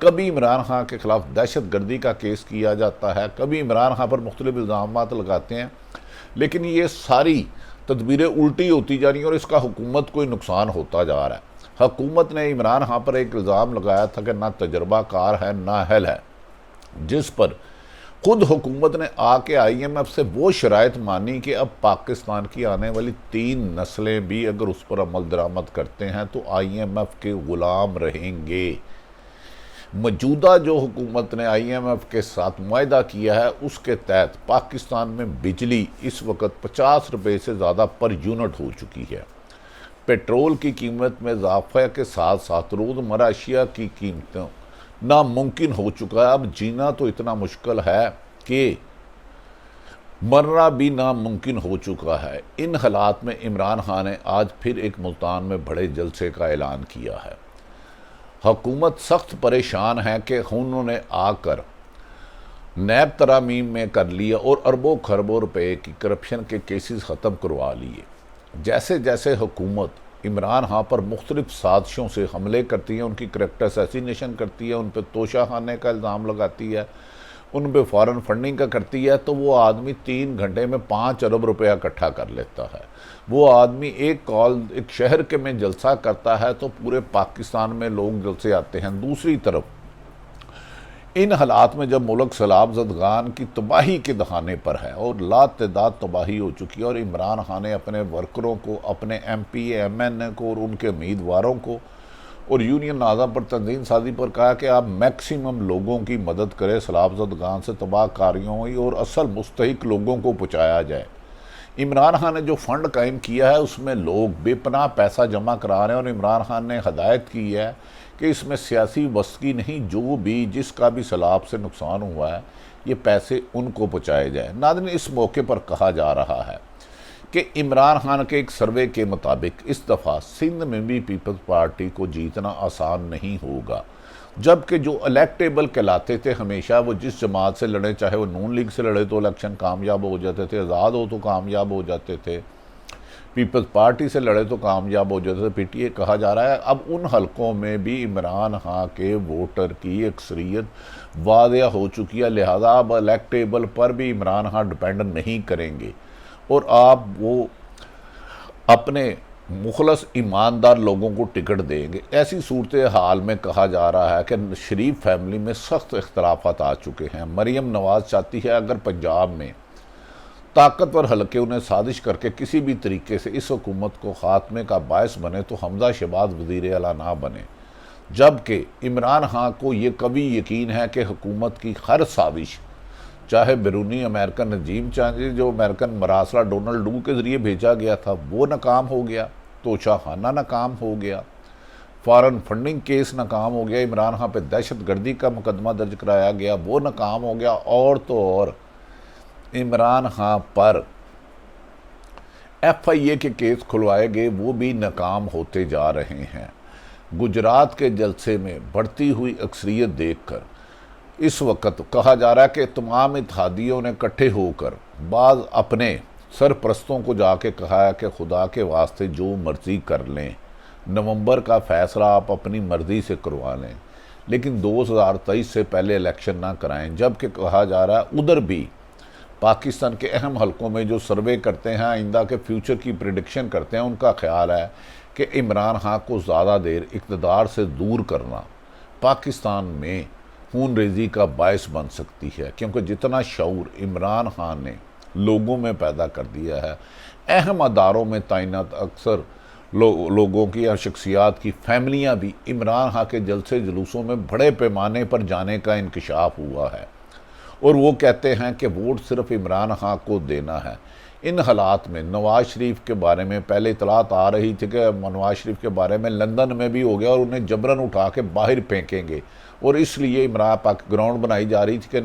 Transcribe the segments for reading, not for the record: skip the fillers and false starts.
کبھی عمران خان کے خلاف دہشت گردی کا کیس کیا جاتا ہے، کبھی عمران خان پر مختلف الزامات لگاتے ہیں، لیکن یہ ساری تدبیریں الٹی ہوتی جا رہی ہیں اور اس کا حکومت کو نقصان ہوتا جا رہا ہے۔ حکومت نے عمران خان پر ایک الزام لگایا تھا کہ نہ تجربہ کار ہے نہ اہل ہے، جس پر خود حکومت نے آ کے آئی ایم ایف سے وہ شرائط مانی کہ اب پاکستان کی آنے والی 3 نسلیں بھی اگر اس پر عمل درآمد کرتے ہیں تو آئی ایم ایف کے غلام رہیں گے۔ موجودہ جو حکومت نے آئی ایم ایف کے ساتھ معاہدہ کیا ہے اس کے تحت پاکستان میں بجلی اس وقت 50 روپے سے زیادہ پر یونٹ ہو چکی ہے۔ پیٹرول کی قیمت میں اضافہ کے ساتھ ساتھ روزمرہ اشیاء کی قیمتوں ناممکن ہو چکا ہے۔ اب جینا تو اتنا مشکل ہے کہ مرنا بھی ناممکن ہو چکا ہے۔ ان حالات میں عمران خان نے آج پھر ایک ملتان میں بڑے جلسے کا اعلان کیا ہے۔ حکومت سخت پریشان ہے کہ انہوں نے آ کر نیب ترامیم میں کر لیا اور اربوں خربوں روپے کی کرپشن کے کیسز ختم کروا لیے۔ جیسے جیسے حکومت عمران خان پر مختلف سازشوں سے حملے کرتی ہے، ان کی کریکٹر اسیسینیشن کرتی ہے، ان پہ توشہ خانے کا الزام لگاتی ہے، ان پہ فارن فنڈنگ کا کرتی ہے، تو وہ آدمی 3 گھنٹے میں 5 ارب روپیہ اکٹھا کر لیتا ہے۔ وہ آدمی ایک شہر کے میں جلسہ کرتا ہے تو پورے پاکستان میں لوگ جلسے آتے ہیں۔ دوسری طرف ان حالات میں جب ملک سیلاب زدگان کی تباہی کے دہانے پر ہے اور لا تعداد تباہی ہو چکی ہے، اور عمران خان نے اپنے ورکروں کو، اپنے M P A M N A کو اور ان کے امیدواروں کو اور یونین ناظم پر تنظیم سازی پر کہا کہ آپ میکسیمم لوگوں کی مدد کریں، سیلاب زدگان سے تباہ کاریوں ہوئی اور اصل مستحق لوگوں کو پہنچایا جائے۔ عمران خان نے جو فنڈ قائم کیا ہے اس میں لوگ بے پناہ پیسہ جمع کرا رہے ہیں، اور عمران خان نے ہدایت کی ہے کہ اس میں سیاسی وسطی نہیں، جو بھی جس کا بھی سیلاب سے نقصان ہوا ہے یہ پیسے ان کو پہنچائے جائیں۔ ناظرین، اس موقع پر کہا جا رہا ہے کہ عمران خان کے ایک سروے کے مطابق اس دفعہ سندھ میں بھی پیپلز پارٹی کو جیتنا آسان نہیں ہوگا، جبکہ جو الیکٹیبل کہلاتے تھے ہمیشہ، وہ جس جماعت سے لڑے، چاہے وہ نون لیگ سے لڑے تو الیکشن کامیاب ہو جاتے تھے، آزاد ہو تو کامیاب ہو جاتے تھے، پیپلز پارٹی سے لڑے تو کامیاب ہو جاتے تھے، پی ٹی اے کہا جا رہا ہے۔ اب ان حلقوں میں بھی عمران خان کے ووٹر کی اکثریت واضح ہو چکی ہے، لہذا اب الیکٹیبل پر بھی عمران خان ڈپینڈ نہیں کریں گے، اور آپ وہ اپنے مخلص ایماندار لوگوں کو ٹکٹ دیں گے۔ ایسی صورتحال میں کہا جا رہا ہے کہ شریف فیملی میں سخت اختلافات آ چکے ہیں۔ مریم نواز چاہتی ہے اگر پنجاب میں طاقتور حلقے انہیں سازش کر کے کسی بھی طریقے سے اس حکومت کو خاتمے کا باعث بنے تو حمزہ شہباز وزیر اعلیٰ نہ بنے، جبکہ عمران خان کو یہ کبھی یقین ہے کہ حکومت کی ہر سازش، چاہے بیرونی امریکن رجیم، چاہے جو امریکن مراسلہ ڈونلڈ ڈو کے ذریعے بھیجا گیا تھا وہ ناکام ہو گیا، توشہ خانہ ناکام ہو گیا، فارن فنڈنگ کیس ناکام ہو گیا، عمران خان پہ دہشت گردی کا مقدمہ درج کرایا گیا وہ ناکام ہو گیا، اور تو اور عمران خان پر ایف آئی اے کے کیس کھلوائے گئے وہ بھی ناکام ہوتے جا رہے ہیں۔ گجرات کے جلسے میں بڑھتی ہوئی اکثریت دیکھ کر اس وقت کہا جا رہا ہے کہ تمام اتحادیوں نے اکٹھے ہو کر بعض اپنے سرپرستوں کو جا کے کہا ہے کہ خدا کے واسطے جو مرضی کر لیں، نومبر کا فیصلہ آپ اپنی مرضی سے کروا لیں، لیکن 2023 سے پہلے الیکشن نہ کرائیں۔ جبکہ کہا جا رہا ہے ادھر بھی پاکستان کے اہم حلقوں میں جو سروے کرتے ہیں، آئندہ کے فیوچر کی پریڈکشن کرتے ہیں، ان کا خیال ہے کہ عمران خان کو زیادہ دیر اقتدار سے دور کرنا پاکستان میں خون ریزی کا باعث بن سکتی ہے، کیونکہ جتنا شعور عمران خان نے لوگوں میں پیدا کر دیا ہے، اہم اداروں میں تعینات اکثر لوگوں کی یا شخصیات کی فیملیاں بھی عمران خان کے جلسے جلوسوں میں بڑے پیمانے پر جانے کا انکشاف ہوا ہے، اور وہ کہتے ہیں کہ ووٹ صرف عمران خان کو دینا ہے۔ ان حالات میں نواز شریف کے بارے میں پہلے اطلاعات آ رہی تھی کہ نواز شریف کے بارے میں لندن میں بھی ہو گیا اور انہیں جبراً اٹھا کے باہر پھینکیں گے، اور اس لیے گراؤنڈ بنائی جا رہی تھی کہ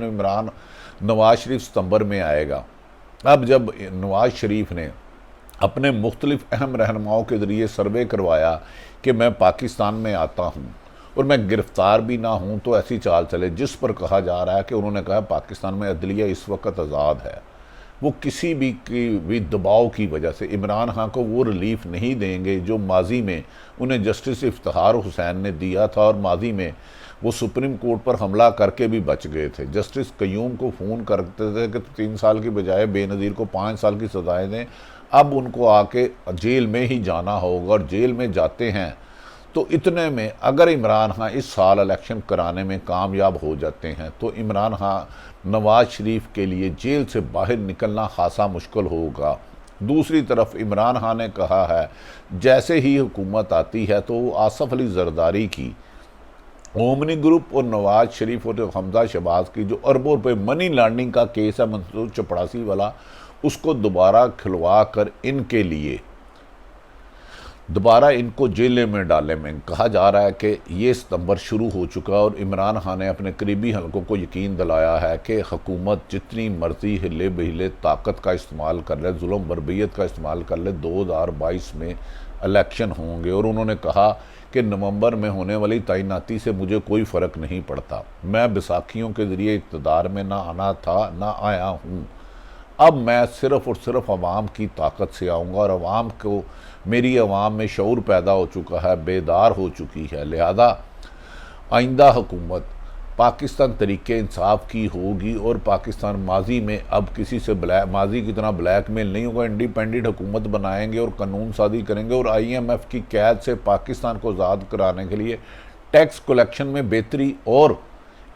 نواز شریف ستمبر میں آئے گا۔ اب جب نواز شریف نے اپنے مختلف اہم رہنماؤں کے ذریعے سروے کروایا کہ میں پاکستان میں آتا ہوں اور میں گرفتار بھی نہ ہوں تو ایسی چال چلے، جس پر کہا جا رہا ہے کہ انہوں نے کہا پاکستان میں عدلیہ اس وقت آزاد ہے، وہ کسی بھی دباؤ کی وجہ سے عمران خان کو وہ ریلیف نہیں دیں گے جو ماضی میں انہیں جسٹس افتخار حسین نے دیا تھا، اور ماضی میں وہ سپریم کورٹ پر حملہ کر کے بھی بچ گئے تھے۔ جسٹس قیوم کو فون کرتے تھے کہ 3 سال کی بجائے بے نظیر کو 5 سال کی سزائیں دیں، اب ان کو آ کے جیل میں ہی جانا ہوگا، اور جیل میں جاتے ہیں تو اتنے میں اگر عمران خان اس سال الیکشن کرانے میں کامیاب ہو جاتے ہیں تو عمران خان نواز شریف کے لیے جیل سے باہر نکلنا خاصا مشکل ہوگا۔ دوسری طرف عمران خان نے کہا ہے جیسے ہی حکومت آتی ہے تو وہ آصف علی زرداری کی اومنی گروپ اور نواز شریف اور حمزہ شہباز کی جو اربوں روپے منی لانڈرنگ کا کیس ہے منصور چپڑاسی والا، اس کو دوبارہ کھلوا کر ان کے لیے دوبارہ ان کو جیلے میں ڈالے میں کہا جا رہا ہے کہ یہ ستمبر شروع ہو چکا، اور عمران خان نے اپنے قریبی حلقوں کو یقین دلایا ہے کہ حکومت جتنی مرضی ہلے بہلے طاقت کا استعمال کر لے، ظلم بربریت کا استعمال کر لے، 2022 میں الیکشن ہوں گے۔ اور انہوں نے کہا کہ نومبر میں ہونے والی تعیناتی سے مجھے کوئی فرق نہیں پڑتا، میں بیساکھیوں کے ذریعے اقتدار میں نہ آنا تھا نہ آیا ہوں، اب میں صرف اور صرف عوام کی طاقت سے آؤں گا، اور عوام کو میری عوام میں شعور پیدا ہو چکا ہے، بیدار ہو چکی ہے، لہذا آئندہ حکومت پاکستان طریقے انصاف کی ہوگی، اور پاکستان ماضی میں اب کسی سے ماضی کی طرح بلیک میل نہیں ہوگا، انڈیپینڈنٹ حکومت بنائیں گے اور قانون سازی کریں گے، اور IMF کی قید سے پاکستان کو آزاد کرانے کے لیے ٹیکس کلیکشن میں بہتری اور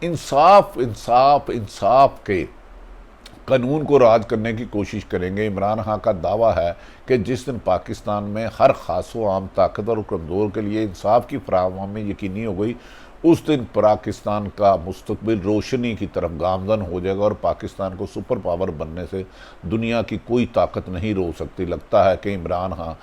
انصاف کے قانون کو راج کرنے کی کوشش کریں گے۔ عمران خان کا دعویٰ ہے کہ جس دن پاکستان میں ہر خاص و عام طاقتور اور کمزور کے لیے انصاف کی فراہمی یقینی ہو گئی، اس دن پاکستان کا مستقبل روشنی کی طرف گامزن ہو جائے گا، اور پاکستان کو سپر پاور بننے سے دنیا کی کوئی طاقت نہیں روک سکتی۔ لگتا ہے کہ عمران خان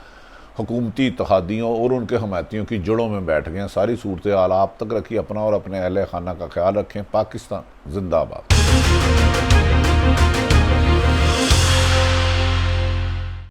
حکومتی اتحادیوں اور ان کے حمایتیوں کی جڑوں میں بیٹھ گئے ہیں۔ ساری صورتحال آپ تک رکھی، اپنا اور اپنے اہل خانہ کا خیال رکھیں۔ پاکستان زندہ باد۔